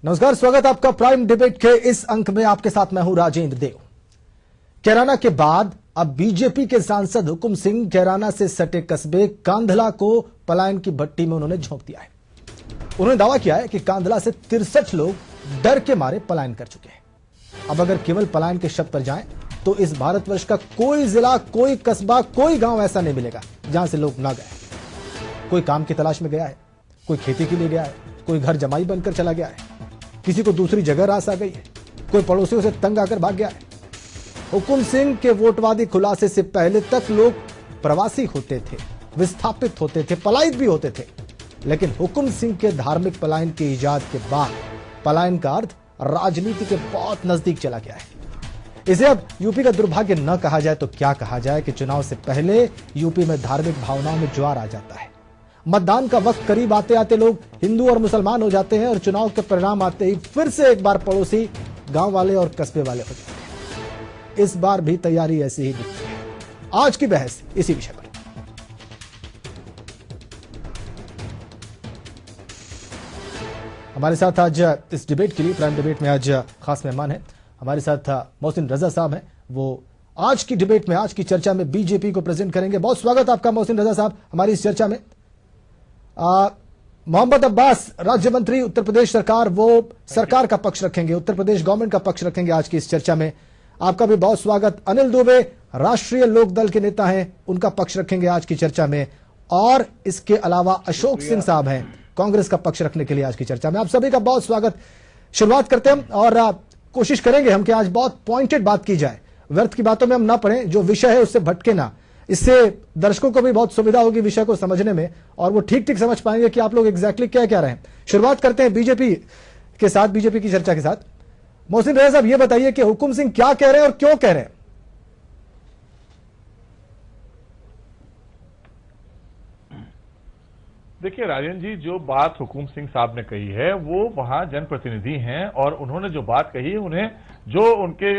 नमस्कार, स्वागत आपका प्राइम डिबेट के इस अंक में। आपके साथ मैं हूं राजेंद्र देव। कैराना के बाद अब बीजेपी के सांसद हुकुम सिंह कैराना से सटे कस्बे कांधला को पलायन की भट्टी में उन्होंने झोंक दिया है। उन्होंने दावा किया है कि कांधला से 63 लोग डर के मारे पलायन कर चुके हैं। अब अगर केवल पलायन के शब्द पर जाएं तो इस भारतवर्ष का कोई जिला, कोई कस्बा, कोई गांव ऐसा नहीं मिलेगा जहां से लोग ना गए। कोई काम की तलाश में गया है, कोई खेती के लिए गया है, कोई घर जमाई बनकर चला गया है, किसी को दूसरी जगह रास आ गई है, कोई पड़ोसियों से तंग आकर भाग गया है। हुकुम सिंह के वोटवादी खुलासे से पहले तक लोग प्रवासी होते थे, विस्थापित होते थे, पलायित भी होते थे। लेकिन हुकुम सिंह के धार्मिक पलायन के इजाद के बाद पलायन का अर्थ राजनीति के बहुत नजदीक चला गया है। इसे अब यूपी का दुर्भाग्य न कहा जाए तो क्या कहा जाए कि चुनाव से पहले यूपी में धार्मिक भावनाओं में ज्वार आ जाता है। मतदान का वक्त करीब आते आते लोग हिंदू और मुसलमान हो जाते हैं और चुनाव के परिणाम आते ही फिर से एक बार पड़ोसी, गांव वाले और कस्बे वाले हो जाते हैं। इस बार भी तैयारी ऐसी ही दिखती है। आज की बहस इसी विषय पर। हमारे साथ आज इस डिबेट के लिए, प्राइम डिबेट में आज खास मेहमान है हमारे साथ मोहसिन रजा साहब हैं। वो आज की डिबेट में, आज की चर्चा में बीजेपी को प्रेजेंट करेंगे। बहुत स्वागत आपका मोहसिन रजा साहब हमारी इस चर्चा में। मोहम्मद अब्बास, राज्य मंत्री उत्तर प्रदेश सरकार, वो सरकार का पक्ष रखेंगे, उत्तर प्रदेश गवर्नमेंट का पक्ष रखेंगे आज की इस चर्चा में। आपका भी बहुत स्वागत। अनिल दुबे, राष्ट्रीय लोकदल के नेता हैं, उनका पक्ष रखेंगे आज की चर्चा में। और इसके अलावा अशोक सिंह साहब हैं, कांग्रेस का पक्ष रखने के लिए आज की चर्चा में। आप सभी का बहुत स्वागत। शुरुआत करते हैं और कोशिश करेंगे हम कि आज बहुत पॉइंटेड बात की जाए, व्यर्थ की बातों में हम ना पड़े, जो विषय है उससे भटके ना। इससे दर्शकों को भी बहुत सुविधा होगी विषय को समझने में और वो ठीक ठीक समझ पाएंगे कि आप लोग एग्जैक्टली क्या कह रहे हैं। शुरुआत करते हैं बीजेपी के साथ, बीजेपी की चर्चा के साथ। मोहसिन रजा साहब, ये बताइए कि हुकुम सिंह क्या कह रहे हैं और क्यों कह रहे हैं? देखिए राजेंद्र जी, जो बात हुकुम सिंह साहब ने कही है वो वहां जनप्रतिनिधि हैं और उन्होंने जो बात कही है, उन्हें जो उनके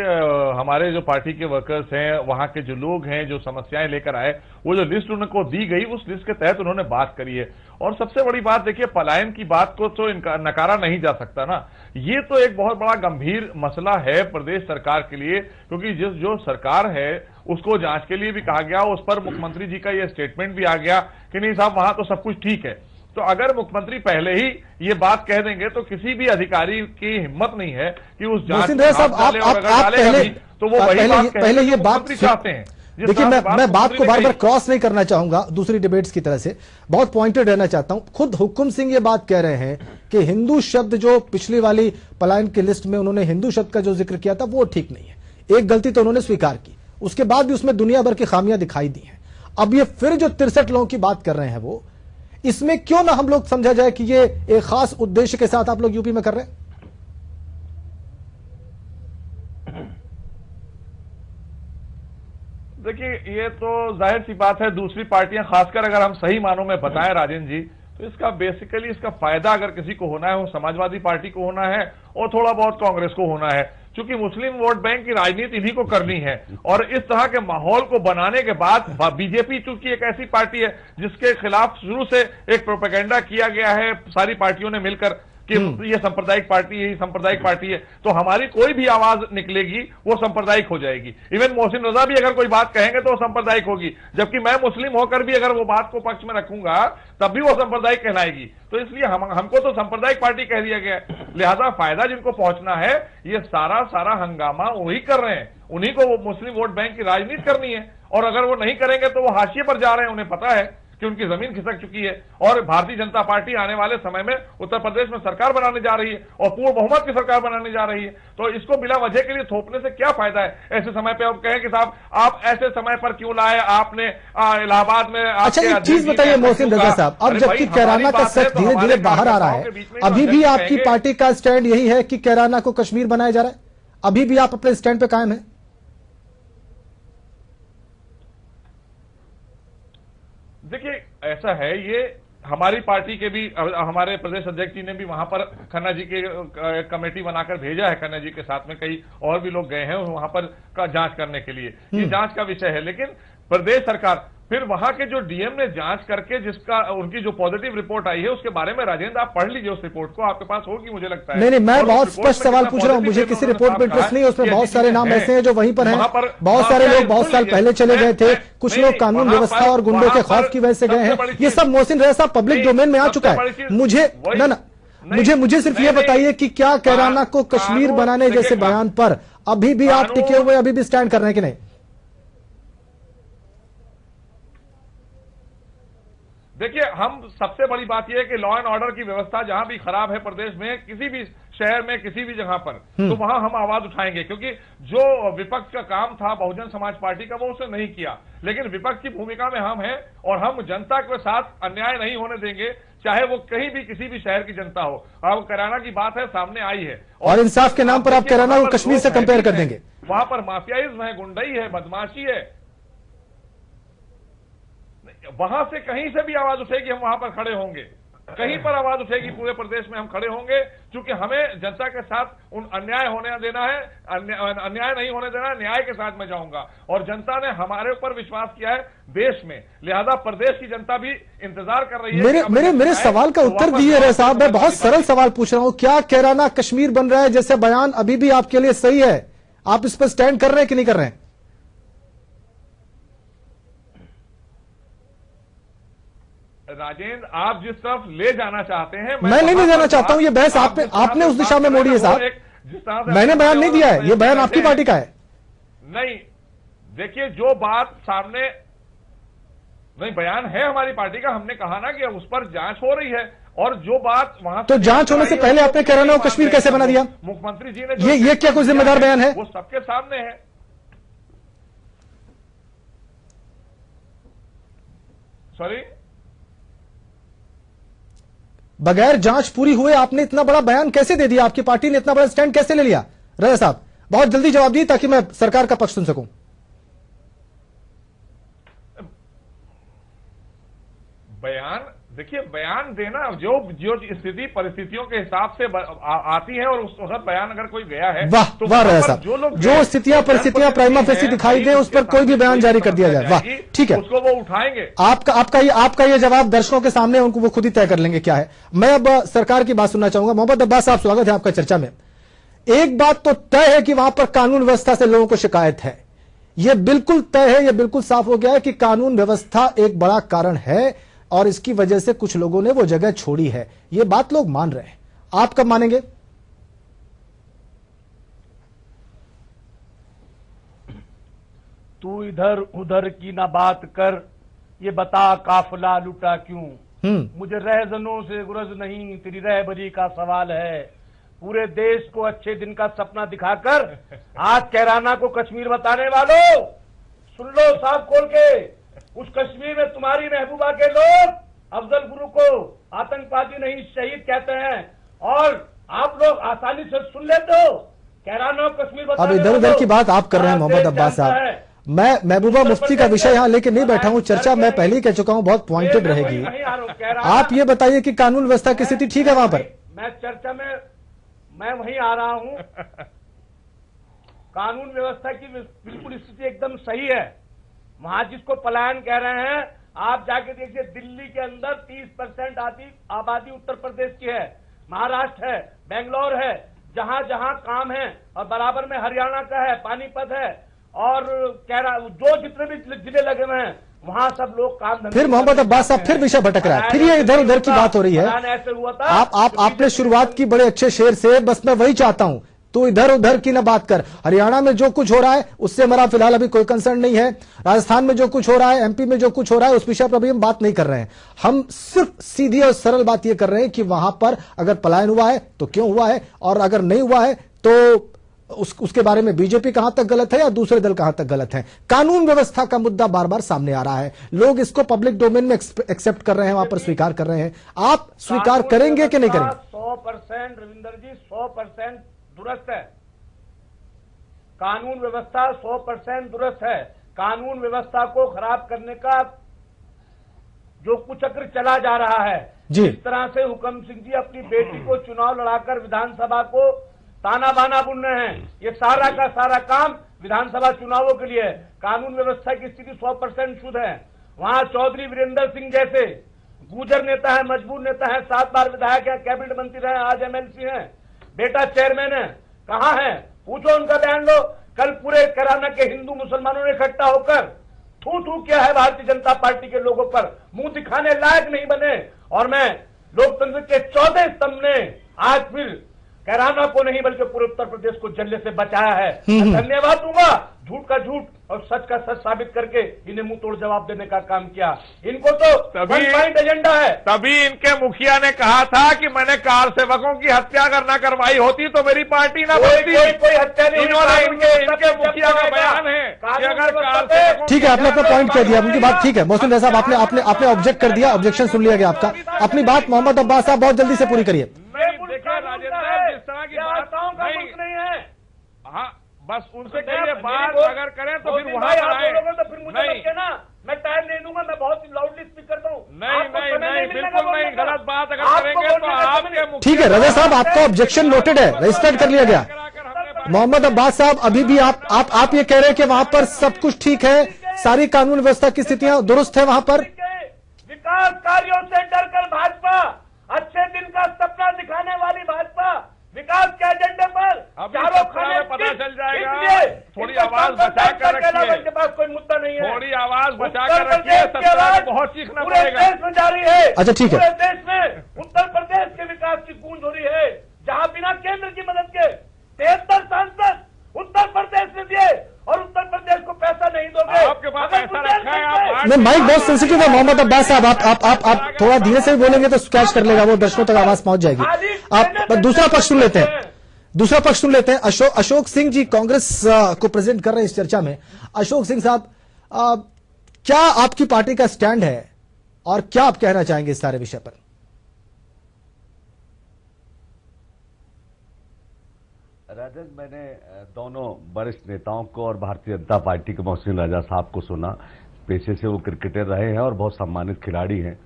हमारे जो पार्टी के वर्कर्स हैं, वहां के जो लोग हैं, जो समस्याएं लेकर आए, वो जो लिस्ट उनको दी गई, उस लिस्ट के तहत उन्होंने बात करी है। और सबसे बड़ी बात देखिए, पलायन की बात को तो नकारा नहीं जा सकता ना। ये तो एक बहुत बड़ा गंभीर मसला है प्रदेश सरकार के लिए, क्योंकि जो सरकार है उसको जांच के लिए भी कहा गया, उस पर मुख्यमंत्री जी का ये स्टेटमेंट भी आ गया कि नहीं साहब वहां तो सब कुछ ठीक है। तो अगर मुख्यमंत्री पहले ही ये बात कह देंगे तो किसी भी अधिकारी की हिम्मत नहीं है कि उस जांच में तो वो वही बात पहले ये बात चाहते हैं। देखिए, मैं बात को बार बार क्रॉस नहीं करना चाहूंगा दूसरी डिबेट्स की तरह से, बहुत पॉइंटेड रहना चाहता हूं। खुद हुकुम सिंह ये बात कह रहे हैं कि हिंदू शब्द जो पिछली वाली पलायन की लिस्ट में उन्होंने हिंदू शब्द का जो जिक्र किया था वो ठीक नहीं है। एक गलती तो उन्होंने स्वीकार की, उसके बाद भी उसमें दुनिया भर की खामियां दिखाई दी हैं। अब ये फिर जो 63 लोगों की बात कर रहे हैं, वो इसमें क्यों ना हम लोग समझा जाए कि ये एक खास उद्देश्य के साथ आप लोग यूपी में कर रहे हैं? देखिए, ये तो जाहिर सी बात है, दूसरी पार्टियां, खासकर अगर हम सही मानों में बताएं राजेंद्र जी, तो इसका बेसिकली इसका फायदा अगर किसी को होना है वो समाजवादी पार्टी को होना है और थोड़ा बहुत कांग्रेस को होना है, क्योंकि मुस्लिम वोट बैंक की राजनीति इन्हीं को करनी है। और इस तरह के माहौल को बनाने के बाद बीजेपी चूंकि एक ऐसी पार्टी है जिसके खिलाफ शुरू से एक प्रोपेगेंडा किया गया है सारी पार्टियों ने मिलकर कि ये सांप्रदायिक पार्टी है, ये सांप्रदायिक पार्टी है, तो हमारी कोई भी आवाज निकलेगी वो सांप्रदायिक हो जाएगी। इवन मोहसिन रजा भी अगर कोई बात कहेंगे तो वो सांप्रदायिक होगी, जबकि मैं मुस्लिम होकर भी अगर वो बात को पक्ष में रखूंगा तब भी वो सांप्रदायिक कहलाएगी। तो इसलिए हमको तो सांप्रदायिक पार्टी कह दिया गया है। लिहाजा फायदा जिनको पहुंचना है, ये सारा हंगामा वही कर रहे हैं, उन्हीं को वो मुस्लिम वोट बैंक की राजनीति करनी है। और अगर वो नहीं करेंगे तो वो हाशिए पर जा रहे हैं, उन्हें पता है कि उनकी जमीन खिसक चुकी है। और भारतीय जनता पार्टी आने वाले समय में उत्तर प्रदेश में सरकार बनाने जा रही है और पूर्ण बहुमत की सरकार बनाने जा रही है। तो इसको बिना वजह के लिए थोपने से क्या फायदा है? ऐसे समय पे आप कहें कि साहब आप ऐसे समय पर क्यों लाए, आपने इलाहाबाद में। अच्छा, एक चीज बताइए मोहसिन रजा साहब, अब जबकि कैराना का सच धीरे धीरे बाहर आ रहा है, अभी भी आपकी पार्टी का स्टैंड यही है कि कैराना को कश्मीर बनाया जा रहा है? अभी भी आप अपने स्टैंड पे कायम है? देखिए, ऐसा है, ये हमारी पार्टी के भी, हमारे प्रदेश अध्यक्ष जी ने भी वहां पर खन्ना जी के कमेटी बनाकर भेजा है, खन्ना जी के साथ में कई और भी लोग गए हैं वहां पर जांच करने के लिए। ये जांच का विषय है, लेकिन प्रदेश सरकार फिर वहां के जो डीएम ने जांच करके जिसका उनकी जो पॉजिटिव रिपोर्ट आई है उसके बारे में राजेंद्र आप पढ़ लीजिए, उस रिपोर्ट को आपके पास होगी मुझे लगता है। नहीं, मैं बहुत स्पष्ट सवाल पूछ रहा हूं, मुझे किसी रिपोर्ट पे इंटरेस्ट नहीं है, उसमें बहुत सारे नाम ऐसे हैं जो वहीं पर हैं, बहुत सारे लोग बहुत साल पहले चले गए थे, कुछ लोग कानून व्यवस्था और गुंडों के खौफ की वजह से गए हैं, ये सब मोहसिन रज़ा साहब पब्लिक डोमेन में आ चुका है। मुझे सिर्फ ये बताइए कि क्या कैराना को कश्मीर बनाने जैसे बयान पर अभी भी आप टिके हुए, अभी भी स्टैंड कर रहे हैं कि नहीं? देखिए, हम सबसे बड़ी बात यह है कि लॉ एंड ऑर्डर की व्यवस्था जहां भी खराब है प्रदेश में, किसी भी शहर में, किसी भी जगह पर, तो वहां हम आवाज उठाएंगे, क्योंकि जो विपक्ष का काम था बहुजन समाज पार्टी का वो उसने नहीं किया। लेकिन विपक्ष की भूमिका में हम हैं और हम जनता के साथ अन्याय नहीं होने देंगे, चाहे वो कहीं भी किसी भी शहर की जनता हो। अब कैराना की बात है, सामने आई है, और इंसाफ के नाम पर आप कैराना को कश्मीर से कंपेयर कर देंगे। वहां पर माफियाइज्म है, गुंडई है, बदमाशी है, वहां से कहीं से भी आवाज उठेगी, हम वहां पर खड़े होंगे, कहीं पर आवाज उठेगी पूरे प्रदेश में हम खड़े होंगे, क्योंकि हमें जनता के साथ उन अन्याय होने देना है, अन्याय नहीं होने देना है, न्याय के साथ मैं जाऊंगा। और जनता ने हमारे ऊपर विश्वास किया है देश में, लिहाजा प्रदेश की जनता भी इंतजार कर रही है। मेरे सवाल का उत्तर दिए रहे साहब, मैं बहुत सरल सवाल पूछ रहा हूं, क्या कैराना कश्मीर बन रहा है जैसे बयान अभी भी आपके लिए सही है? आप इस पर स्टैंड कर रहे हैं कि नहीं कर रहे हैं? राजेंद्र, आप जिस तरफ ले जाना चाहते हैं, मैं नहीं जाना चाहता हूं, ये बहस आपने उस दिशा में मोड़ी है साहब। मैंने बयान नहीं दिया है, ये बयान आपकी पार्टी का है। नहीं, देखिए, जो बात सामने नहीं, बयान है हमारी पार्टी का, हमने कहा ना कि उस पर जांच हो रही है, और जो बात वहां तो जांच होने से पहले आपने कैराना को कश्मीर कैसे बना दिया? मुख्यमंत्री जी ने ये क्या कोई जिम्मेदार बयान है? वो सबके सामने है। सॉरी, बगैर जांच पूरी हुए आपने इतना बड़ा बयान कैसे दे दिया? आपकी पार्टी ने इतना बड़ा स्टैंड कैसे ले लिया? रज़ा साहब, बहुत जल्दी जवाब दिए ताकि मैं सरकार का पक्ष सुन सकूं। बयान, देखिए, बयान देना जो स्थिति परिस्थितियों के हिसाब से आती है, और उस वक्त बयान अगर कोई गया है, वाह तो वाह रज़ा साहब, जो स्थितियां परिस्थितियां प्राइमा फेसी दिखाई दे उस पर कोई भी बयान जारी कर दिया जाए, वाह, ठीक है, उसको वो उठाएंगे। आपका ये जवाब दर्शकों के सामने, उनको वो खुद ही तय कर लेंगे क्या है। मैं अब सरकार की बात सुनना चाहूंगा। मोहम्मद अब्बास साहब, स्वागत है आपका चर्चा में। एक बात तो तय है कि वहां पर कानून व्यवस्था से लोगों को शिकायत है, यह बिल्कुल तय है, यह बिल्कुल साफ हो गया है कि कानून व्यवस्था एक बड़ा कारण है और इसकी वजह से कुछ लोगों ने वो जगह छोड़ी है, ये बात लोग मान रहे हैं। आप कब मानेंगे? तू इधर उधर की ना बात कर, ये बता काफिला लुटा क्यों? मुझे रहजनों से गुरज नहीं, तेरी रहबरी का सवाल है। पूरे देश को अच्छे दिन का सपना दिखाकर आज कैराना को कश्मीर बताने वालों, सुन लो साहब खोल के, उस कश्मीर में तुम्हारी महबूबा के लोग अफजल गुरु को आतंकवादी नहीं शहीद कहते हैं, और आप लोग आसानी से सुन लेते हो। कैराना कश्मीर बताने अब इधर उधर की बात आप कर रहे हैं मोहम्मद अब्बास साहब। मैं महबूबा मुफ्ती का विषय यहां लेके नहीं बैठा हूं, चर्चा मैं पहले ही कह चुका हूं बहुत पॉइंटेड रहेगी। आप ये बताइए कि कानून व्यवस्था की स्थिति ठीक है वहां पर? मैं चर्चा में मैं वहीं आ रहा हूं। कानून व्यवस्था की बिल्कुल स्थिति एकदम सही है। वहां जिसको पलायन कह रहे हैं, आप जाके देखिए, दिल्ली के अंदर 30% आबादी उत्तर प्रदेश की है, महाराष्ट्र है, बेंगलोर है, जहां जहां काम है, और बराबर में हरियाणा का है, पानीपत है, और जो जितने भी जिले लगे हुए हैं वहां सब लोग काम। फिर मोहम्मद अब्बास साहब फिर विषय भटक रहा है, फिर ये इधर उधर की बात हो रही है। ऐसे हुआ था, आपने शुरुआत की बड़े अच्छे शेर से, बस मैं वही चाहता हूं, तो इधर उधर की ना बात कर। हरियाणा में जो कुछ हो रहा है उससे हमारा फिलहाल अभी कोई कंसर्न नहीं है। राजस्थान में जो कुछ हो रहा है, एमपी में जो कुछ हो रहा है, उस विषय पर अभी हम बात नहीं कर रहे हैं। हम सिर्फ सीधी और सरल बात यह कर रहे हैं कि वहां पर अगर पलायन हुआ है तो क्यों हुआ है, और अगर नहीं हुआ है तो उसके बारे में बीजेपी कहां तक गलत है या दूसरे दल कहां तक गलत है। कानून व्यवस्था का मुद्दा बार बार सामने आ रहा है, लोग इसको पब्लिक डोमेन में एक्सेप्ट कर रहे हैं, वहां पर स्वीकार कर रहे हैं। आप स्वीकार करेंगे कि नहीं करेंगे? 100% रविंदर जी, 100% दुरुस्त है। कानून व्यवस्था 100% दुरुस्त है। कानून व्यवस्था को खराब करने का जो कुचक्र चला जा रहा है, जिस तरह से हुकम सिंह जी अपनी बेटी को चुनाव लड़ाकर विधानसभा को ताना बाना बुन रहे हैं, ये सारा का सारा काम विधानसभा चुनावों के लिए है। कानून व्यवस्था की स्थिति 100% शुद्ध है। वहां चौधरी वीरेंद्र सिंह जैसे गुजर नेता है, मजबूर नेता है, 7 बार विधायक है, कैबिनेट मंत्री रहे, आज एमएलसी हैं, बेटा चेयरमैन है, कहां है? पूछो, उनका बयान लो। कल पूरे कैराना के हिंदू मुसलमानों ने इकट्ठा होकर थू थू किया है भारतीय जनता पार्टी के लोगों पर, मुंह दिखाने लायक नहीं बने। और मैं लोकतंत्र के 14 स्तंभ ने आज फिर कैराना को नहीं बल्कि पूरे उत्तर प्रदेश को जलने से बचाया है। धन्यवाद दूंगा, झूठ का झूठ और सच का सच साबित करके इन्हें मुंह तोड़ जवाब देने का काम किया। इनको तो पॉइंट एजेंडा है। तभी इनके मुखिया ने कहा था कि मैंने कार सेवकों की हत्या करना करवाई होती तो मेरी पार्टी ना बनती। कोई हत्या नहीं। इनके मुखिया का बयान है कि अगर कार सेवकों, ठीक है, आपने अपना पॉइंट कह दिया, उनकी बात ठीक है। मोहसिन रजा साहब, आपने ऑब्जेक्ट कर दिया, ऑब्जेक्शन सुन लिया गया आपका। अपनी बात मोहम्मद अब्बास साहब बहुत जल्दी से पूरी करिए। देखिए राजेंद्र, जिस तरह की बात नहीं है, हाँ बस उनसे कहिए, बात अगर करें तो फिर वहां पर आए तो फिर मुझे लगे ना मैं टाइम नहीं दूंगा, मैं बहुत लाउडली स्पीक करता हूँ। नहीं, बिल्कुल नहीं, गलत बात अगर करेंगे तो आपके, ठीक है रजा साहब, आपका ऑब्जेक्शन नोटेड है, रजिस्टर्ड कर लिया गया। मोहम्मद अब्बास साहब, अभी भी आप ये कह रहे हैं कि वहां पर सब कुछ ठीक है, सारी कानून व्यवस्था की स्थितियां दुरुस्त है वहां पर? विकास कार्यों से डरकर भाजपा, अच्छे दिन का सपना दिखाने वाली भाजपा, विकास के एजेंडे पर चारों खाने पता चल जाएगा। थोड़ी आवाज बचा कर रखिए, के पास कोई मुद्दा नहीं है। थोड़ी आवाज बचा कर रखिए, बहुत सीखना पूरे पड़ेगा। देश में जारी है। अच्छा ठीक है, पूरे देश में उत्तर प्रदेश के विकास की गूंज हो रही है, जहां बिना केंद्र की मदद के 73 सांसद उत्तर प्रदेश में दिए और उत्तर प्रदेश को पैसा नहीं दोगे। आपके पास पैसा रखा है, आप नहीं, माइक बहुत सेंसिटिव है मोहम्मद अब्बास साहब, आप थोड़ा धीरे से भी बोलेंगे तो कैच कर लेगा, वो दर्शकों तक आवाज पहुंच जाएगी। आप दूसरा पक्ष सुन लेते हैं। अशोक सिंह जी कांग्रेस को प्रेजेंट कर रहे हैं इस चर्चा में। अशोक सिंह साहब, क्या आपकी पार्टी का स्टैंड है और क्या आप कहना चाहेंगे इस सारे विषय पर? राजन, मैंने दोनों वरिष्ठ नेताओं को और भारतीय जनता पार्टी के मोहसिन रजा साहब को सुना। पेशे से वो क्रिकेटर रहे हैं और बहुत सम्मानित खिलाड़ी हैं,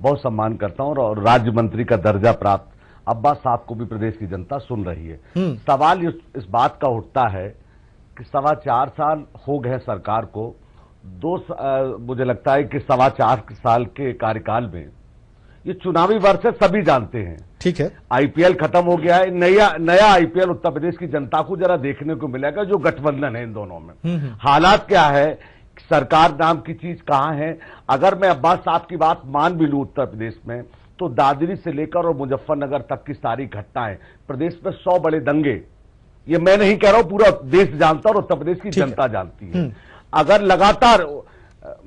बहुत सम्मान करता हूं। और राज्य मंत्री का दर्जा प्राप्त अब्बास साहब को भी प्रदेश की जनता सुन रही है। सवाल इस बात का उठता है कि 4.25 साल हो गए सरकार को, मुझे लगता है कि 4.25 साल के कार्यकाल में ये चुनावी वर्ष है, सभी जानते हैं। ठीक है, आईपीएल खत्म हो गया है, नया आईपीएल उत्तर प्रदेश की जनता को जरा देखने को मिलेगा, जो गठबंधन है इन दोनों में। हालात क्या है, सरकार नाम की चीज कहां है। अगर मैं अब्बास साहब की बात मान भी लूं, उत्तर प्रदेश में तो दादरी से लेकर और मुजफ्फरनगर तक की सारी घटनाएं, प्रदेश में 100 बड़े दंगे, ये मैं नहीं कह रहा हूं, पूरा देश जानता और उत्तर प्रदेश की जनता जानती है। अगर लगातार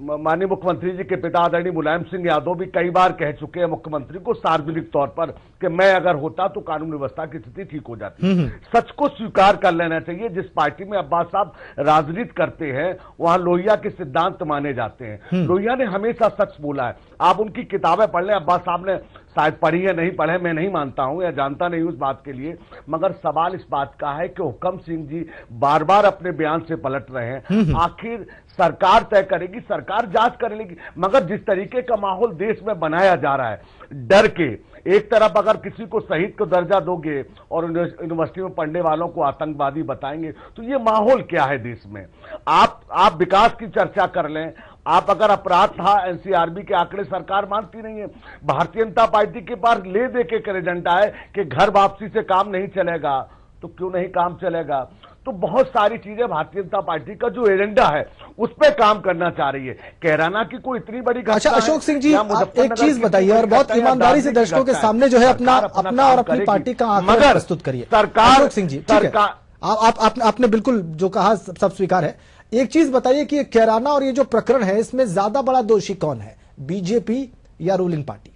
माननीय मुख्यमंत्री जी के पिता आदरणीय मुलायम सिंह यादव भी कई बार कह चुके हैं मुख्यमंत्री को सार्वजनिक तौर पर कि मैं अगर होता तो कानून व्यवस्था की स्थिति ठीक हो जाती। सच को स्वीकार कर लेना चाहिए। जिस पार्टी में अब्बास साहब राजनीति करते हैं वहां लोहिया के सिद्धांत माने जाते हैं। लोहिया ने हमेशा सच बोला है। आप उनकी किताबें पढ़ लें, अब्बास साहब ने शायद पढ़ी है, नहीं पढ़े मैं नहीं मानता हूं या जानता नहीं हूं इस बात के लिए, मगर सवाल इस बात का है कि हुक्म सिंह जी बार बार अपने बयान से पलट रहे हैं। आखिर सरकार तय करेगी, सरकार जांच कर लेगी, मगर जिस तरीके का माहौल देश में बनाया जा रहा है, डर के, एक तरफ अगर किसी को शहीद को दर्जा दोगे और यूनिवर्सिटी में पढ़ने वालों को आतंकवादी बताएंगे, तो ये माहौल क्या है देश में। आप विकास की चर्चा कर लें, आप अगर अपराध था एनसीआरबी के आंकड़े सरकार मानती नहीं है। भारतीय जनता पार्टी के पास ले दे के एजेंडा है कि घर वापसी से काम नहीं चलेगा, तो क्यों नहीं काम चलेगा। तो बहुत सारी चीजें भारतीय जनता पार्टी का जो एजेंडा है उस पर काम करना चाह रही है। कैराना की कोई इतनी बड़ी घटना। अच्छा अशोक सिंह जी, आप एक चीज बताइए और बहुत ईमानदारी से दर्शकों के सामने जो है अपना और अपनी पार्टी का आंकड़ा प्रस्तुत करिए। सरकार, अशोक सिंह जी, आपने बिल्कुल जो कहा सब स्वीकार है। एक चीज बताइए कि कैराना और ये जो प्रकरण है इसमें ज्यादा बड़ा दोषी कौन है, बीजेपी या रूलिंग पार्टी?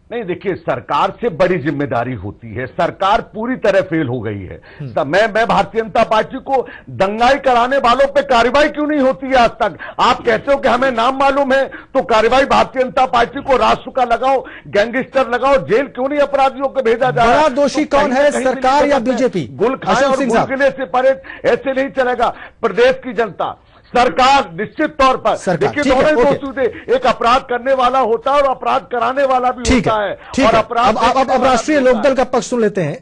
नहीं देखिए, सरकार से बड़ी जिम्मेदारी होती है। सरकार पूरी तरह फेल हो गई है। मैं भारतीय जनता पार्टी को दंगाई कराने वालों पे कार्रवाई क्यों नहीं होती है आज तक। आप कहते हो कि हमें नाम मालूम है, तो कार्रवाई भारतीय जनता पार्टी को राष्ट्र लगाओ, गैंगस्टर लगाओ, जेल क्यों नहीं अपराधियों को भेजा जा रहा है। बड़ा दोषी कौन है, सरकार या बीजेपी? गुल खाए और गुल किले से परे ऐसे नहीं चलेगा। प्रदेश की जनता, सरकार निश्चित तौर पर, देखिए दोनों दोषी थे, एक अपराध करने वाला होता है और अपराध कराने वाला भी होता है। और अपराध अब राष्ट्रीय लोकदल का पक्ष सुन लेते हैं।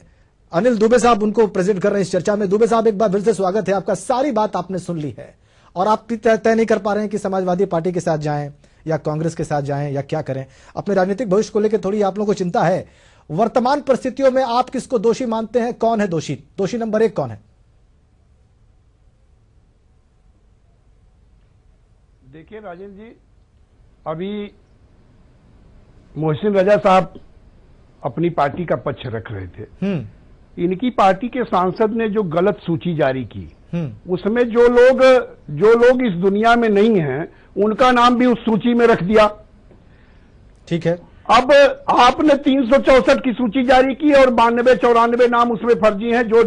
अनिल दुबे साहब उनको प्रेजेंट कर रहे हैं इस चर्चा में। दुबे साहब, एक बार फिर से स्वागत है आपका। सारी बात आपने सुन ली है और आप तय नहीं कर पा रहे हैं कि समाजवादी पार्टी के साथ जाएं या कांग्रेस के साथ जाएं या क्या करें। अपने राजनीतिक भविष्य को लेकर थोड़ी आप लोगों को चिंता है। वर्तमान परिस्थितियों में आप किसको दोषी मानते हैं? कौन है दोषी? दोषी नंबर 1 कौन है? देखिए राजेंद्र जी, अभी मोहसिन रजा साहब अपनी पार्टी का पक्ष रख रहे थे। इनकी पार्टी के सांसद ने जो गलत सूची जारी की, उसमें जो लोग इस दुनिया में नहीं हैं उनका नाम भी उस सूची में रख दिया। ठीक है। अब आपने 364 की सूची जारी की और 92-94 नाम उसमें फर्जी हैं जो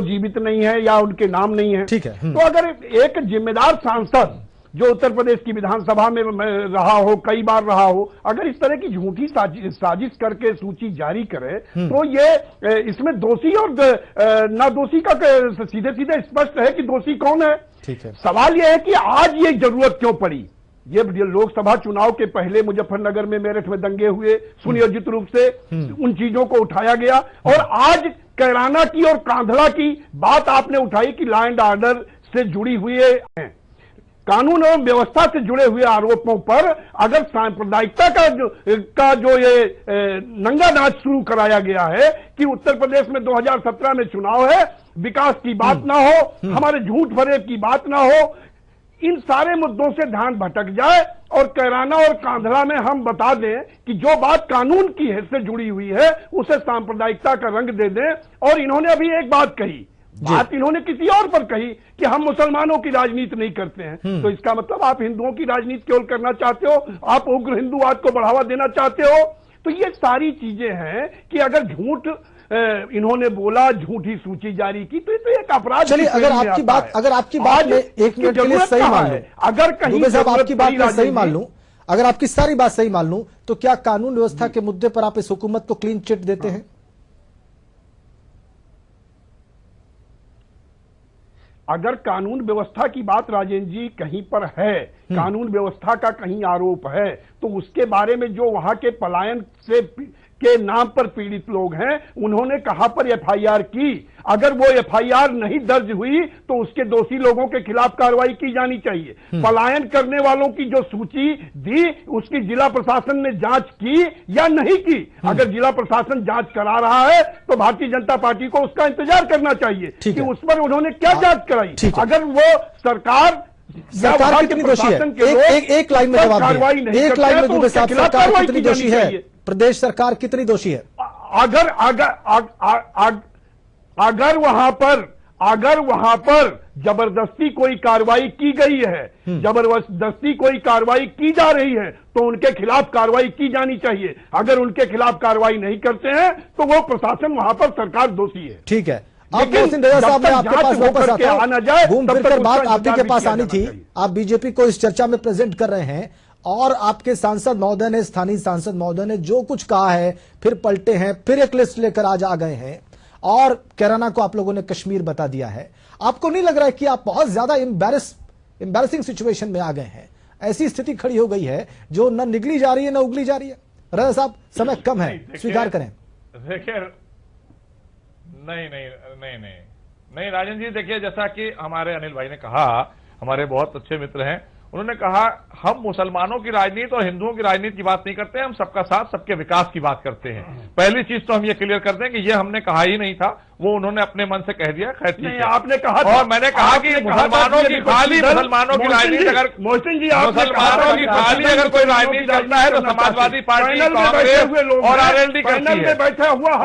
जीवित नहीं है या उनके नाम नहीं है। ठीक है। तो अगर एक जिम्मेदार सांसद जो उत्तर प्रदेश की विधानसभा में रहा हो, कई बार रहा हो, अगर इस तरह की झूठी साजिश करके सूची जारी करे तो ये इसमें दोषी और ना दोषी का सीधे सीधे स्पष्ट है कि दोषी कौन है। ठीक है। सवाल यह है कि आज ये जरूरत क्यों पड़ी। ये लोकसभा चुनाव के पहले मुजफ्फरनगर में, मेरठ में दंगे हुए, सुनियोजित रूप से उन चीजों को उठाया गया, और आज कैराना की और कांधला की बात आपने उठाई कि लॉ एंड ऑर्डर से जुड़ी हुई है, कानून एवं व्यवस्था से जुड़े हुए आरोपों पर अगर सांप्रदायिकता का जो ये नंगा नाच शुरू कराया गया है कि उत्तर प्रदेश में 2017 में चुनाव है, विकास की बात ना हो, हमारे झूठ फरेब की बात ना हो, इन सारे मुद्दों से ध्यान भटक जाए और कैराना और कांधला में हम बता दें कि जो बात कानून की से जुड़ी हुई है उसे सांप्रदायिकता का रंग दे दें। और इन्होंने अभी एक बात कही, बात इन्होंने किसी और पर कही कि हम मुसलमानों की राजनीति नहीं करते हैं। तो इसका मतलब आप हिंदुओं की राजनीति केवल करना चाहते हो, आप उग्र हिंदुवाद को बढ़ावा देना चाहते हो। तो ये सारी चीजें हैं कि अगर झूठ इन्होंने बोला, झूठी सूची जारी की, तो ये तो एक अपराध। चलिए, अगर आपकी बात में 1 मिनट के लिए सही मान लूं, अगर कहीं आपकी बात में सही मान लूं, अगर आपकी सारी बात सही मान लूं, तो क्या कानून व्यवस्था के मुद्दे पर आप इस हुकूमत को क्लीन चिट देते हैं? अगर कानून व्यवस्था की बात राजेंद्र जी कहीं पर है, कानून व्यवस्था का कहीं आरोप है, तो उसके बारे में जो वहां के पलायन के नाम पर पीड़ित लोग हैं उन्होंने कहां पर एफआईआर की, अगर वो एफआईआर नहीं दर्ज हुई तो उसके दोषी लोगों के खिलाफ कार्रवाई की जानी चाहिए। पलायन करने वालों की जो सूची दी उसकी जिला प्रशासन ने जांच की या नहीं की? अगर जिला प्रशासन जांच करा रहा है तो भारतीय जनता पार्टी को उसका इंतजार करना चाहिए कि उस पर उन्होंने क्या जांच कराई। अगर वो सरकार कितनी दोषी है? एक लाइन में जवाब दीजिए। एक लाइन में दुबे साहब, सरकार कितनी दोषी है? प्रदेश सरकार कितनी दोषी है? अगर वहां पर जबरदस्ती कोई कार्रवाई की गई है, जबरदस्ती कोई कार्रवाई की जा रही है, तो उनके खिलाफ कार्रवाई की जानी चाहिए। अगर उनके खिलाफ कार्रवाई नहीं करते हैं तो वो प्रशासन, वहां पर सरकार दोषी है। ठीक है। मोहसिन रजा साहब, मैं आपके पास वापस आता हूं। घूम फिर कर बात आप ही के पास आनी थी। आप बीजेपी को इस चर्चा में प्रेजेंट कर रहे हैं और आपके सांसद महोदय ने, स्थानीय सांसद महोदय ने जो कुछ कहा है, फिर पलटे हैं, फिर एक लिस्ट लेकर आज आ गए हैं और कैराना को आप लोगों ने कश्मीर बता दिया है। आपको नहीं लग रहा है कि आप बहुत ज्यादा एम्बैरेसिंग सिचुएशन में आ गए हैं? ऐसी स्थिति खड़ी हो गई है जो न निगली जा रही है न उगली जा रही है। रजा साहब, समय कम है, स्वीकार करें। देखिए, नहीं राजन जी, देखिए, जैसा कि हमारे अनिल भाई ने कहा, हमारे बहुत अच्छे मित्र हैं, उन्होंने कहा हम मुसलमानों की राजनीति और हिंदुओं की राजनीति की बात नहीं करते हैं, हम सबका साथ, सबके विकास की बात करते हैं। पहली चीज तो हम ये क्लियर कर दें कि ये हमने कहा ही नहीं था, वो उन्होंने अपने मन से कह दिया। खैर ठीक है, आपने कहा, और मैंने कहा कि मुसलमानों की खाली, मुसलमानों की राजनीति, अगर मोहसिन जी मुसलमानों की खाली अगर कोई राजनीति करना है तो समाजवादी पार्टी, कांग्रेस और आरएलडी करती है।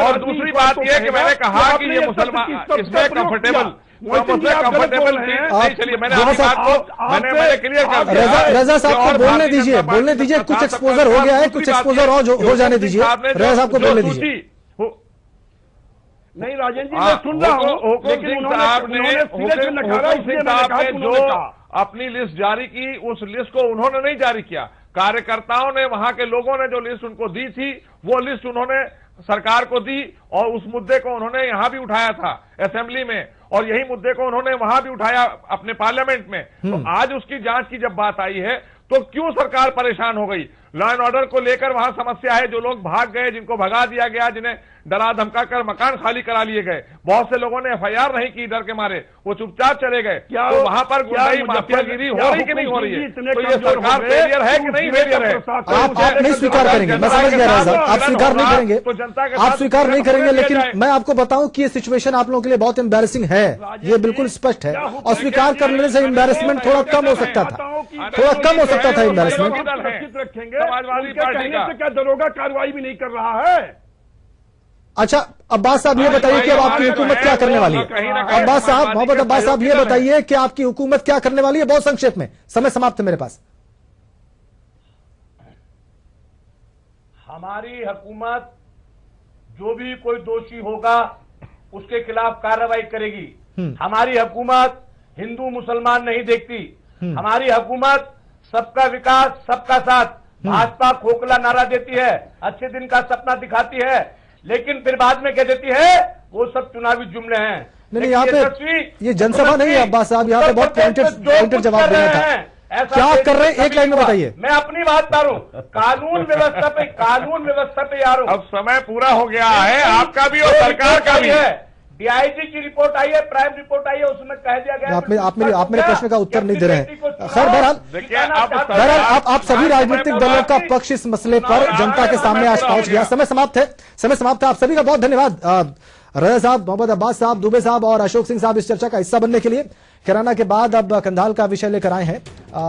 और दूसरी बात यह कि मैंने कहा कि ये मुसलमान इसमें कंफर्टेबल चलिए, मैंने क्लियर कर दिया। रजा साहब को बोलने दीजिए, कुछ एक्सपोजर हो गया है, कुछ एक्सपोजर हो जाने दीजिए। रजा साहब को बोलने दीजिए। नहीं राजेंद्र जी, मैं सुन रहा हूं, लेकिन उन्होंने जो अपनी लिस्ट जारी की, उस लिस्ट को उन्होंने नहीं जारी किया, कार्यकर्ताओं ने, वहां के लोगों ने जो लिस्ट उनको दी थी वो लिस्ट उन्होंने सरकार को दी और उस मुद्दे को उन्होंने यहां भी उठाया था असेंबली में, और यही मुद्दे को उन्होंने वहां भी उठाया अपने पार्लियामेंट में। तो आज उसकी जांच की जब बात आई है तो क्यों सरकार परेशान हो गई? लॉ एंड ऑर्डर को लेकर वहां समस्या है, जो लोग भाग गए, जिनको भगा दिया गया, जिन्हें डरा धमका कर मकान खाली करा लिए गए, बहुत से लोगों ने FIR नहीं की डर के मारे, वो चुपचाप चले गए। तो वहां पर गुंडाई माफियागिरी हो रही कि नहीं हो रही है? तो ये सरकार फेलियर है कि नहीं फेलियर है? आप नहीं स्वीकार करेंगे, मैं समझ गया राजा, आप स्वीकार नहीं करेंगे, तो जनता के आप स्वीकार नहीं करेंगे, लेकिन मैं आपको बताऊं कि ये सिचुएशन आप लोगों के लिए बहुत एम्बैरेसिंग है, ये बिल्कुल स्पष्ट है। और स्वीकार करने से एम्बैरेसमेंट थोड़ा कम हो सकता था, थोड़ा कम हो सकता था एम्बैरेसमेंट। रखेंगे समाजवादी पार्टी का क्या दरोगा कार्रवाई भी नहीं कर रहा है? अच्छा अब्बास साहब ये बताइए कि अब आपकी हुकूमत क्या करने वाली है? अब्बास साहब, मोहम्मद अब्बास साहब ये बताइए कि आपकी हुकूमत क्या करने वाली है, बहुत संक्षेप में, समय समाप्त है मेरे पास। हमारी हुकूमत जो भी कोई दोषी होगा उसके खिलाफ कार्रवाई करेगी। हमारी हुकूमत हिंदू मुसलमान नहीं देखती, हमारी हुकूमत सबका विकास सबका साथ। भाजपा खोखला नारा देती है, अच्छे दिन का सपना दिखाती है, लेकिन फिर बाद में कह देती है वो सब चुनावी जुमले हैं। नहीं, यहाँ पे ये जनसभा नहीं है अब्बास साहब, यहाँ पे बहुत पॉइंटेड जवाब देना था। क्या कर रहे हैं, एक लाइन में बताइए। मैं अपनी बात कर रहा हूं, कानून व्यवस्था पे आ रहा हूं। अब समय पूरा हो गया है, आपका भी और सरकार का भी है। DIG की रिपोर्ट आई है, प्राइम रिपोर्ट आई है, उसमें कह दिया गया आप मेरे प्रश्न का उत्तर नहीं दे रहे हैं। खैर बहरहाल आप सभी राजनीतिक दलों का पक्ष इस मसले पर जनता के सामने आज पहुंच गया। समय समाप्त है। आप सभी का बहुत धन्यवाद, रज़ा साहब, मोहम्मद अब्बास साहब, दुबे साहब और अशोक सिंह साहब, इस चर्चा का हिस्सा बनने के लिए। कैराना के बाद अब कंधाल का विषय लेकर आए हैं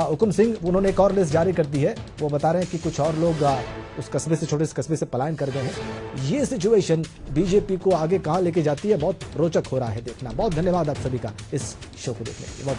हुकुम सिंह, उन्होंने एक और लिस्ट जारी कर दी है। वो बता रहे हैं कि कुछ और लोग उस कस्बे से, छोटे से कस्बे से पलायन कर गए हैं। ये सिचुएशन बीजेपी को आगे कहां लेके जाती है, बहुत रोचक हो रहा है देखना। बहुत धन्यवाद आप सभी का इस शो को देखने के लिए, बहुत